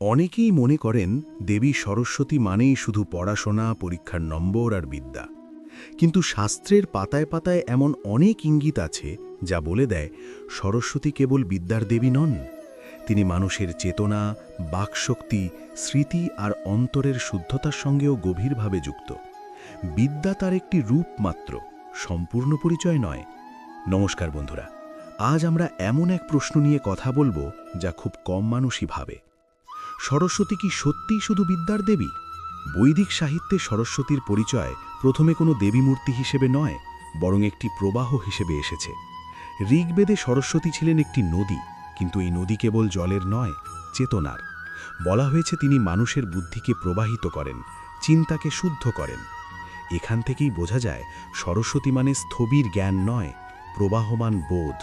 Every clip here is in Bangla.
অনেকেই মনে করেন দেবী সরস্বতী মানেই শুধু পড়াশোনা, পরীক্ষার নম্বর আর বিদ্যা। কিন্তু শাস্ত্রের পাতায় পাতায় এমন অনেক ইঙ্গিত আছে যা বলে দেয় সরস্বতী কেবল বিদ্যার দেবী নন। তিনি মানুষের চেতনা, বাকশক্তি, স্মৃতি আর অন্তরের শুদ্ধতার সঙ্গেও গভীরভাবে যুক্ত। বিদ্যা তার একটি রূপ মাত্র, সম্পূর্ণ পরিচয় নয়। নমস্কার বন্ধুরা, আজ আমরা এমন এক প্রশ্ন নিয়ে কথা বলবো যা খুব কম মানুষই ভাবে। সরস্বতী কি সত্যিই শুধু বিদ্যার দেবী? বৈদিক সাহিত্যে সরস্বতীর পরিচয় প্রথমে কোনো দেবী মূর্তি হিসেবে নয়, বরং একটি প্রবাহ হিসেবে এসেছে। ঋগ্বেদে সরস্বতী ছিলেন একটি নদী, কিন্তু এই নদী কেবল জলের নয়, চেতনার। বলা হয়েছে তিনি মানুষের বুদ্ধিকে প্রবাহিত করেন, চিন্তাকে শুদ্ধ করেন। এখান থেকেই বোঝা যায় সরস্বতী মানে স্থবির জ্ঞান নয়, প্রবাহমান বোধ।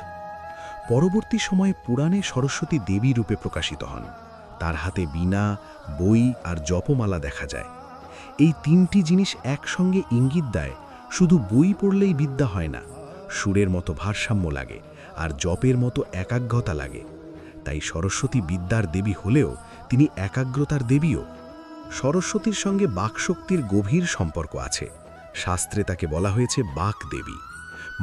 পরবর্তী সময়ে পুরাণে সরস্বতী দেবী রূপে প্রকাশিত হন। তার হাতে বীণা, বই আর জপমালা দেখা যায়। এই তিনটি জিনিস একসঙ্গে ইঙ্গিত দেয় শুধু বই পড়লেই বিদ্যা হয় না, সুরের মতো ভারসাম্য লাগে আর জপের মতো একাগ্রতা লাগে। তাই সরস্বতী বিদ্যার দেবী হলেও তিনি একাগ্রতার দেবীও। সরস্বতীর সঙ্গে বাকশক্তির গভীর সম্পর্ক আছে। শাস্ত্রে তাকে বলা হয়েছে বাক দেবী।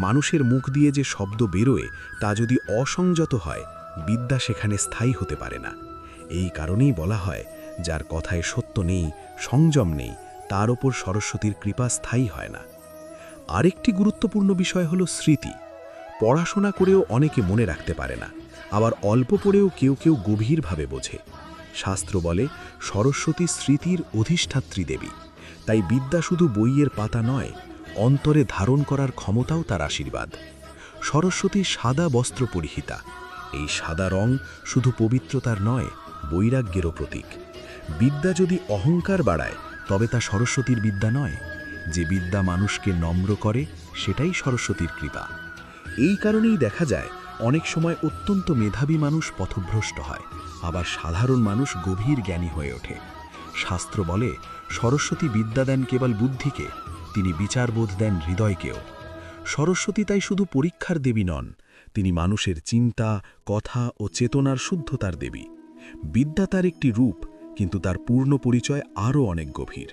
মানুষের মুখ দিয়ে যে শব্দ বেরোয় তা যদি অসংযত হয়, বিদ্যা সেখানে স্থায়ী হতে পারে না। এই কারণেই বলা হয়, যার কথায় সত্য নেই, সংযম নেই, তার ওপর সরস্বতীর কৃপা স্থায়ী হয় না। আরেকটি গুরুত্বপূর্ণ বিষয় হলো স্মৃতি। পড়াশোনা করেও অনেকে মনে রাখতে পারে না, আবার অল্প পড়েও কেউ কেউ গভীরভাবে বোঝে। শাস্ত্র বলে সরস্বতী স্মৃতির অধিষ্ঠাত্রী দেবী। তাই বিদ্যা শুধু বইয়ের পাতা নয়, অন্তরে ধারণ করার ক্ষমতাও তার আশীর্বাদ। সরস্বতী সাদা বস্ত্র পরিহিতা। এই সাদা রং শুধু পবিত্রতার নয়, বৈরাগ্যেরও প্রতীক। বিদ্যা যদি অহংকার বাড়ায়, তবে তা সরস্বতীর বিদ্যা নয়। যে বিদ্যা মানুষকে নম্র করে, সেটাই সরস্বতীর কৃপা। এই কারণেই দেখা যায় অনেক সময় অত্যন্ত মেধাবী মানুষ পথভ্রষ্ট হয়, আবার সাধারণ মানুষ গভীর জ্ঞানী হয়ে ওঠে। শাস্ত্র বলে সরস্বতী বিদ্যা দেন কেবল বুদ্ধিকে, তিনি বিচারবোধ দেন হৃদয়কেও। সরস্বতী তাই শুধু পরীক্ষার দেবী নন, তিনি মানুষের চিন্তা, কথা ও চেতনার শুদ্ধতার দেবী। বিদ্যা তার একটি রূপ, কিন্তু তার পূর্ণ পরিচয় আরও অনেক গভীর।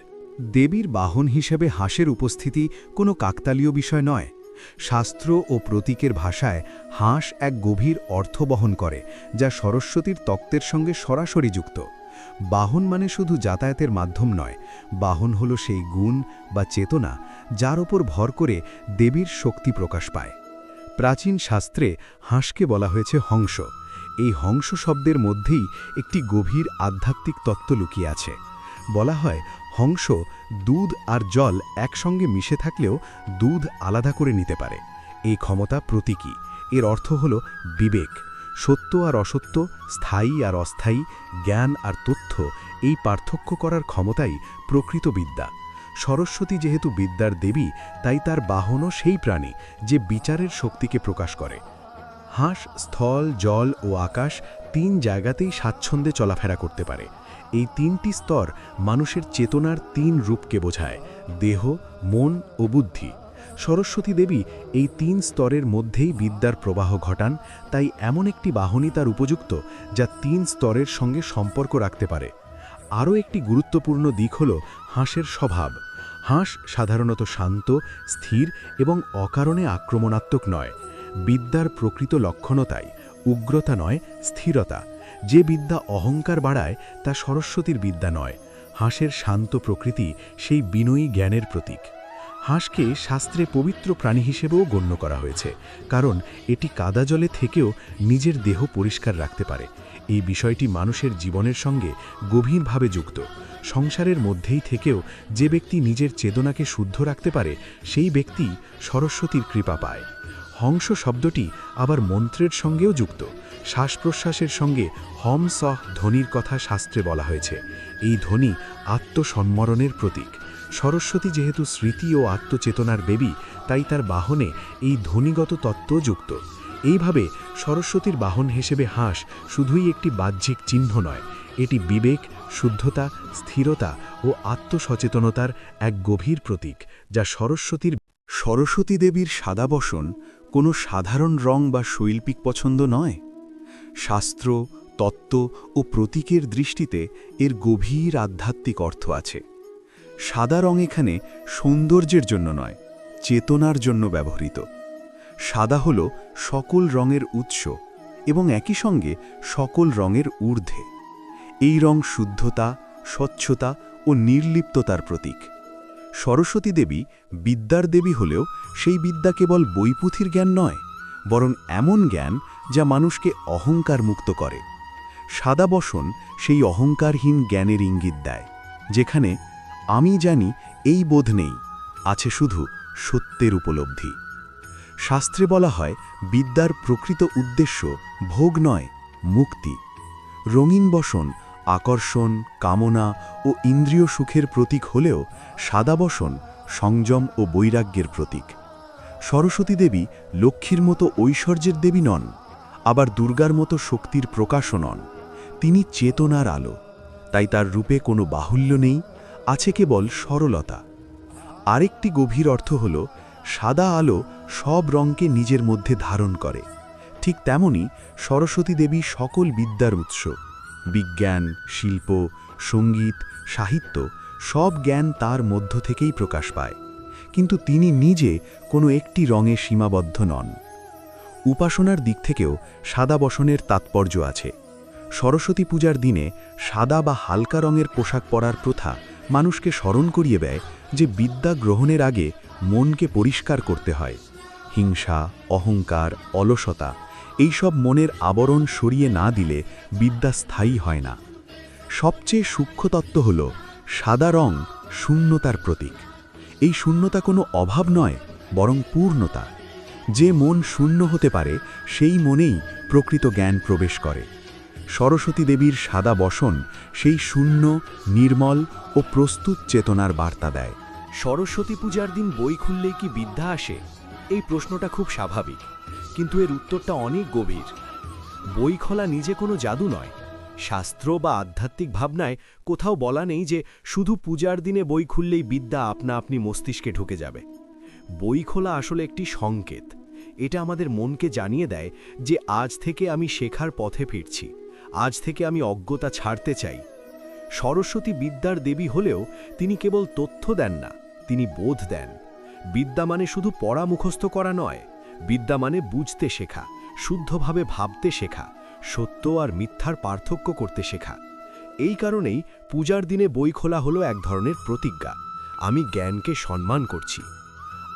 দেবীর বাহন হিসেবে হাঁসের উপস্থিতি কোনো কাকতালীয় বিষয় নয়। শাস্ত্র ও প্রতীকের ভাষায় হাঁস এক গভীর অর্থ বহন করে, যা সরস্বতীর তত্ত্বের সঙ্গে সরাসরি যুক্ত। বাহন মানে শুধু যাতায়াতের মাধ্যম নয়, বাহন হলো সেই গুণ বা চেতনা যার ওপর ভর করে দেবীর শক্তি প্রকাশ পায়। প্রাচীন শাস্ত্রে হাঁসকে বলা হয়েছে হংস। এই হংস শব্দের মধ্যেই একটি গভীর আধ্যাত্মিক তত্ত্ব লুকিয়ে আছে। বলা হয় হংস দুধ আর জল একসঙ্গে মিশে থাকলেও দুধ আলাদা করে নিতে পারে। এই ক্ষমতা প্রতীকী। এর অর্থ হল বিবেক, সত্য আর অসত্য, স্থায়ী আর অস্থায়ী, জ্ঞান আর তথ্য, এই পার্থক্য করার ক্ষমতাই প্রকৃত বিদ্যা। সরস্বতী যেহেতু বিদ্যার দেবী, তাই তার বাহনও সেই প্রাণী যে বিচারের শক্তিকে প্রকাশ করে। হাঁস স্থল, জল ও আকাশ তিন জায়গাতেই স্বাচ্ছন্দ্যে চলাফেরা করতে পারে। এই তিনটি স্তর মানুষের চেতনার তিন রূপকে বোঝায়: দেহ, মন ও বুদ্ধি। সরস্বতী দেবী এই তিন স্তরের মধ্যেই বিদ্যার প্রবাহ ঘটান। তাই এমন একটি বাহনই তার উপযুক্ত, যা তিন স্তরের সঙ্গে সম্পর্ক রাখতে পারে। আরও একটি গুরুত্বপূর্ণ দিক হল হাঁসের স্বভাব। হাঁস সাধারণত শান্ত, স্থির এবং অকারণে আক্রমণাত্মক নয়। বিদ্যার প্রকৃত লক্ষণতাই উগ্রতা নয়, স্থিরতা। যে বিদ্যা অহংকার বাড়ায় তা সরস্বতীর বিদ্যা নয়। হাঁসের শান্ত প্রকৃতি সেই বিনয়ী জ্ঞানের প্রতীক। হাঁসকে শাস্ত্রে পবিত্র প্রাণী হিসেবেও গণ্য করা হয়েছে, কারণ এটি কাদা জলে থেকেও নিজের দেহ পরিষ্কার রাখতে পারে। এই বিষয়টি মানুষের জীবনের সঙ্গে গভীরভাবে যুক্ত। সংসারের মধ্যেই থেকেও যে ব্যক্তি নিজের চেতনাকে শুদ্ধ রাখতে পারে, সেই ব্যক্তি সরস্বতীর কৃপা পায়। হংস শব্দটি আবার মন্ত্রের সঙ্গেও যুক্ত। শ্বাস প্রশ্বাসের সঙ্গে হম সহ ধ্বনির কথা শাস্ত্রে বলা হয়েছে। এই ধ্বনি আত্মসম্মরণের প্রতীক। সরস্বতী যেহেতু স্মৃতি ও আত্মচেতনার দেবী, তাই তার বাহনে এই ধ্বনিগত তত্ত্ব যুক্ত। এইভাবে সরস্বতীর বাহন হিসেবে হাঁস শুধুই একটি বাহ্যিক চিহ্ন নয়, এটি বিবেক, শুদ্ধতা, স্থিরতা ও আত্মসচেতনতার এক গভীর প্রতীক, যা সরস্বতী দেবীর সাদা বসন কোনো সাধারণ রং বা শৈল্পিক পছন্দ নয়। শাস্ত্র, তত্ত্ব ও প্রতীকের দৃষ্টিতে এর গভীর আধ্যাত্মিক অর্থ আছে। সাদা রং এখানে সৌন্দর্যের জন্য নয়, চেতনার জন্য ব্যবহৃত। সাদা হল সকল রঙের উৎস এবং একই সঙ্গে সকল রঙের ঊর্ধ্বে। এই রং শুদ্ধতা, স্বচ্ছতা ও নির্লিপ্ততার প্রতীক। সরস্বতী দেবী বিদ্যার দেবী হলেও সেই বিদ্যা কেবল বইপুথির জ্ঞান নয়, বরং এমন জ্ঞান যা মানুষকে অহংকার মুক্ত করে। সাদা বসন সেই অহংকারহীন জ্ঞানের ইঙ্গিত দেয়, যেখানে আমি জানি এই বোধ নেই, আছে শুধু সত্যের উপলব্ধি। শাস্ত্রে বলা হয় বিদ্যার প্রকৃত উদ্দেশ্য ভোগ নয়, মুক্তি। রঙিন বসন আকর্ষণ, কামনা ও ইন্দ্রিয় সুখের প্রতীক হলেও সাদা বসন সংযম ও বৈরাগ্যের প্রতীক। সরস্বতী দেবী লক্ষ্মীর মতো ঐশ্বর্যের দেবী নন, আবার দুর্গার মতো শক্তির প্রকাশও নন। তিনি চেতনার আলো, তাই তার রূপে কোনো বাহুল্য নেই, আছে কেবল সরলতা। আরেকটি গভীর অর্থ হল সাদা আলো সব রঙকে নিজের মধ্যে ধারণ করে। ঠিক তেমনি সরস্বতী দেবী সকল বিদ্যার উৎস। বিজ্ঞান, শিল্প, সঙ্গীত, সাহিত্য সব জ্ঞান তার মধ্য থেকেই প্রকাশ পায়, কিন্তু তিনি নিজে কোনো একটি রঙে সীমাবদ্ধ নন। উপাসনার দিক থেকেও সাদা বসনের তাৎপর্য আছে। সরস্বতী পূজার দিনে সাদা বা হালকা রঙের পোশাক পরার প্রথা মানুষকে স্মরণ করিয়ে দেয় যে বিদ্যা গ্রহণের আগে মনকে পরিষ্কার করতে হয়। হিংসা, অহংকার, অলসতা এইসব মনের আবরণ সরিয়ে না দিলে বিদ্যা স্থায়ী হয় না। সবচেয়ে সূক্ষ্ম তত্ত্ব হল সাদা রং শূন্যতার প্রতীক। এই শূন্যতা কোনো অভাব নয়, বরং পূর্ণতা। যে মন শূন্য হতে পারে সেই মনেই প্রকৃত জ্ঞান প্রবেশ করে। সরস্বতী দেবীর সাদা বসন সেই শূন্য, নির্মল ও প্রস্তুত চেতনার বার্তা দেয়। সরস্বতী পূজার দিন বই খুললেই কি বিদ্যা আসে? এই প্রশ্নটা খুব স্বাভাবিক, কিন্তু এর উত্তরটা অনেক গভীর। বই খোলা নিজে কোনো জাদু নয়। শাস্ত্র বা আধ্যাত্মিক ভাবনায় কোথাও বলা নেই যে শুধু পূজার দিনে বই খুললেই বিদ্যা আপনা আপনি মস্তিষ্কে ঢুকে যাবে। বই খোলা আসলে একটি সংকেত। এটা আমাদের মনকে জানিয়ে দেয় যে আজ থেকে আমি শেখার পথে ফিরছি, আজ থেকে আমি অজ্ঞতা ছাড়তে চাই। সরস্বতী বিদ্যার দেবী হলেও তিনি কেবল তথ্য দেন না, তিনি বোধ দেন। বিদ্যা মানে শুধু পড়া মুখস্থ করা নয়, বিদ্যা মানে বুঝতে শেখা, শুদ্ধভাবে ভাবতে শেখা, সত্য আর মিথ্যার পার্থক্য করতে শেখা। এই কারণেই পূজার দিনে বই খোলা হলো এক ধরনের প্রতিজ্ঞা, আমি জ্ঞানকে সম্মান করছি।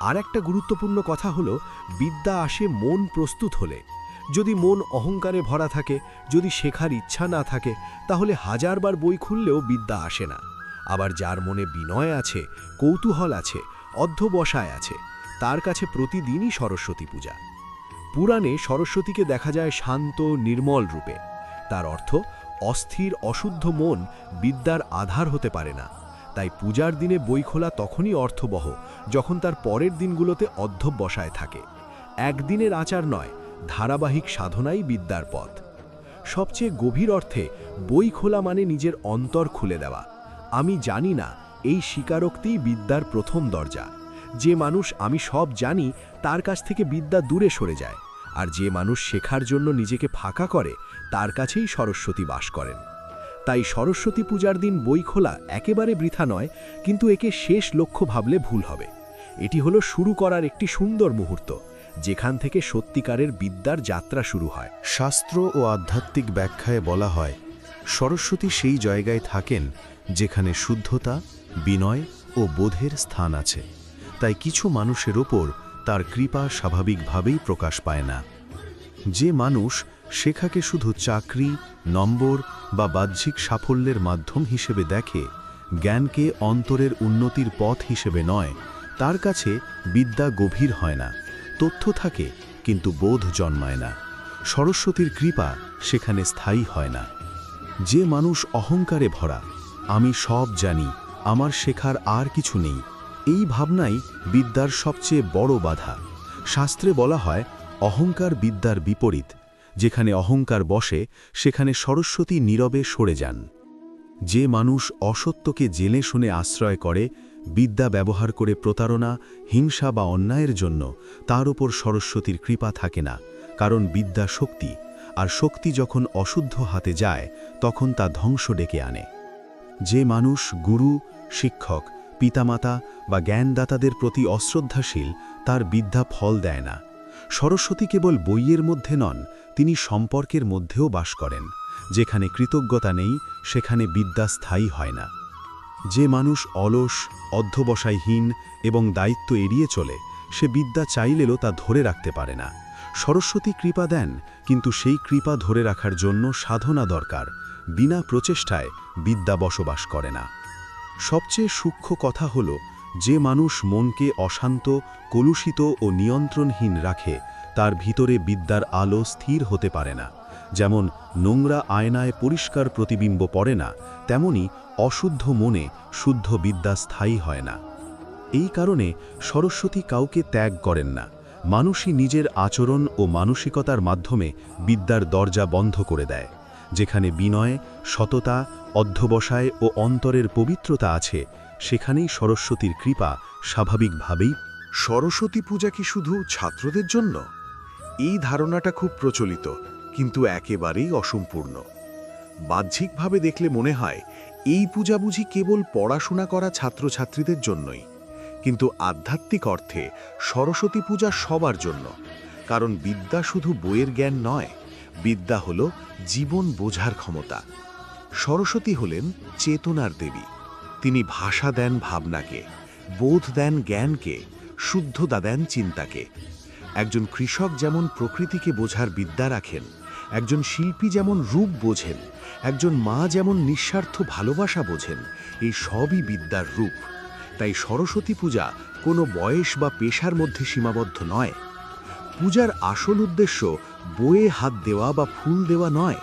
আর একটা গুরুত্বপূর্ণ কথা হলো বিদ্যা আসে মন প্রস্তুত হলে। যদি মন অহংকারে ভরা থাকে, যদি শেখার ইচ্ছা না থাকে, তাহলে হাজারবার বই খুললেও বিদ্যা আসে না। আবার যার মনে বিনয় আছে, কৌতূহল আছে, অধ্যবসায় আছে, তার কাছে প্রতিদিনই সরস্বতী পূজা। পুরাণে সরস্বতীকে দেখা যায় শান্ত, নির্মল রূপে। তার অর্থ অস্থির, অশুদ্ধ মন বিদ্যার আধার হতে পারে না। তাই পূজার দিনে বই খোলা তখনই অর্থবহ যখন তার পরের দিনগুলোতে অধ্যবসায় থাকে। একদিনের আচার নয়, ধারাবাহিক সাধনাই বিদ্যার পথ। সবচেয়ে গভীর অর্থে বই খোলা মানে নিজের অন্তর খুলে দেওয়া। আমি জানি না, এই স্বীকারোক্তিই বিদ্যার প্রথম দরজা। যে মানুষ আমি সব জানি, তার কাছ থেকে বিদ্যা দূরে সরে যায়। আর যে মানুষ শেখার জন্য নিজেকে ফাঁকা করে, তার কাছেই সরস্বতী বাস করেন। তাই সরস্বতী পূজার দিন বই খোলা একেবারে বৃথা নয়, কিন্তু একে শেষ লক্ষ্য ভাবলে ভুল হবে। এটি হলো শুরু করার একটি সুন্দর মুহূর্ত, যেখান থেকে সত্যিকারের বিদ্যার যাত্রা শুরু হয়। শাস্ত্র ও আধ্যাত্মিক ব্যাখ্যায় বলা হয় সরস্বতী সেই জায়গায় থাকেন যেখানে শুদ্ধতা, বিনয় ও বোধের স্থান আছে। তাই কিছু মানুষের ওপর তার কৃপা স্বাভাবিকভাবেই প্রকাশ পায় না। যে মানুষ শেখাকে শুধু চাকরি, নম্বর বা বাহ্যিক সাফল্যের মাধ্যম হিসেবে দেখে, জ্ঞানকে অন্তরের উন্নতির পথ হিসেবে নয়, তার কাছে বিদ্যা গভীর হয় না। তথ্য থাকে কিন্তু বোধ জন্মায় না। সরস্বতীর কৃপা সেখানে স্থায়ী হয় না। যে মানুষ অহংকারে ভরা, আমি সব জানি, আমার শেখার আর কিছু নেই, এই ভাবনাই বিদ্যার সবচেয়ে বড় বাধা। শাস্ত্রে বলা হয় অহংকার বিদ্যার বিপরীত। যেখানে অহংকার বসে সেখানে সরস্বতী নীরবে সরে যান। যে মানুষ অসত্যকে জেনে শুনে আশ্রয় করে, বিদ্যা ব্যবহার করে প্রতারণা, হিংসা বা অন্যায়ের জন্য, তার উপর সরস্বতীর কৃপা থাকে না। কারণ বিদ্যা শক্তি, আর শক্তি যখন অশুদ্ধ হাতে যায় তখন তা ধ্বংস ডেকে আনে। যে মানুষ গুরু, শিক্ষক, পিতামাতা বা জ্ঞানদাতাদের প্রতি অশ্রদ্ধাশীল, তার বিদ্যা ফল দেয় না। সরস্বতী কেবল বইয়ের মধ্যে নন, তিনি সম্পর্কের মধ্যেও বাস করেন। যেখানে কৃতজ্ঞতা নেই সেখানে বিদ্যা স্থায়ী হয় না। যে মানুষ অলস, অধ্যবসায়হীন এবং দায়িত্ব এড়িয়ে চলে, সে বিদ্যা চাইলেও তা ধরে রাখতে পারে না। সরস্বতী কৃপা দেন, কিন্তু সেই কৃপা ধরে রাখার জন্য সাধনা দরকার। বিনা প্রচেষ্টায় বিদ্যা বসবাস করে না। সবচেয়ে সূক্ষ্ম কথা হল, যে মানুষ মনকে অশান্ত, কলুষিত ও নিয়ন্ত্রণহীন রাখে, তার ভিতরে বিদ্যার আলো স্থির হতে পারে না। যেমন নোংরা আয়নায় পরিষ্কার প্রতিবিম্ব পড়ে না, তেমনি অশুদ্ধ মনে শুদ্ধ বিদ্যা স্থায়ী হয় না। এই কারণে সরস্বতী কাউকে ত্যাগ করেন না। মানুষই নিজের আচরণ ও মানসিকতার মাধ্যমে বিদ্যার দরজা বন্ধ করে দেয়। যেখানে বিনয়, সততা, অধ্যবসায় ও অন্তরের পবিত্রতা আছে, সেখানেই সরস্বতীর কৃপা স্বাভাবিকভাবেই। সরস্বতী পূজা কি শুধু ছাত্রদের জন্য? এই ধারণাটা খুব প্রচলিত, কিন্তু একেবারেই অসম্পূর্ণ। বাহ্যিকভাবে দেখলে মনে হয় এই পূজা বুঝি কেবল পড়াশোনা করা ছাত্রছাত্রীদের জন্যই, কিন্তু আধ্যাত্মিক অর্থে সরস্বতী পূজা সবার জন্য। কারণ বিদ্যা শুধু বইয়ের জ্ঞান নয়, বিদ্যা হল জীবন বোঝার ক্ষমতা। সরস্বতী হলেন চেতনার দেবী। তিনি ভাষা দেন ভাবনাকে, বোধ দেন জ্ঞানকে, শুদ্ধতা দেন চিন্তাকে। একজন কৃষক যেমন প্রকৃতিকে বোঝার বিদ্যা রাখেন, একজন শিল্পী যেমন রূপ বোঝেন, একজন মা যেমন নিঃস্বার্থ ভালোবাসা বোঝেন, এই সবই বিদ্যার রূপ। তাই সরস্বতী পূজা কোনো বয়স বা পেশার মধ্যে সীমাবদ্ধ নয়। পূজার আসল উদ্দেশ্য বইয়ে হাত দেওয়া বা ফুল দেওয়া নয়।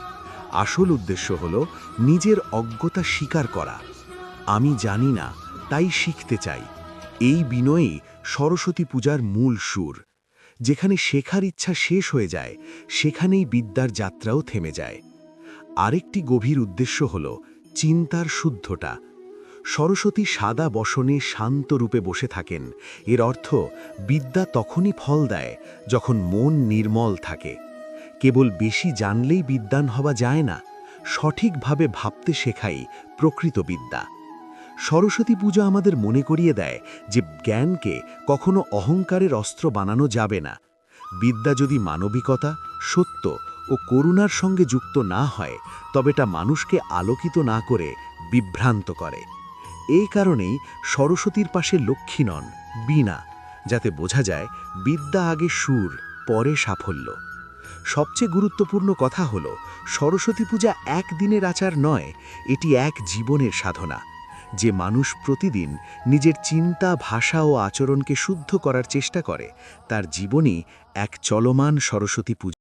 আসল উদ্দেশ্য হল নিজের অজ্ঞতা স্বীকার করা। আমি জানি না, তাই শিখতে চাই। এই বিনয়ই সরস্বতী পূজার মূল সুর। যেখানে শেখার ইচ্ছা শেষ হয়ে যায়, সেখানেই বিদ্যার যাত্রাও থেমে যায়। আরেকটি গভীর উদ্দেশ্য হল চিন্তার শুদ্ধতা। সরস্বতী সাদা বসনে শান্ত রূপে বসে থাকেন। এর অর্থ বিদ্যা তখনই ফল দেয় যখন মন নির্মল থাকে। কেবল বেশি জানলেই বিদ্বান হওয়া যায় না, সঠিকভাবে ভাবতে শেখাই প্রকৃত বিদ্যা। সরস্বতী পূজা আমাদের মনে করিয়ে দেয় যে জ্ঞানকে কখনো অহংকারের অস্ত্র বানানো যাবে না। বিদ্যা যদি মানবিকতা, সত্য ও করুণার সঙ্গে যুক্ত না হয়, তবে তা মানুষকে আলোকিত না করে বিভ্রান্ত করে। এই কারণেই সরস্বতীর পাশে লক্ষ্মী নন, বীণা, যাতে বোঝা যায় বিদ্যা আগে সুর, পরে সাফল্য। সবচেয়ে গুরুত্বপূর্ণ কথা হল, সরস্বতী পূজা একদিনের আচার নয়, এটি এক জীবনের সাধনা। যে মানুষ প্রতিদিন নিজের চিন্তা, ভাষা ও আচরণকে শুদ্ধ করার চেষ্টা করে, তার জীবনই এক চলমান সরস্বতী পূজা।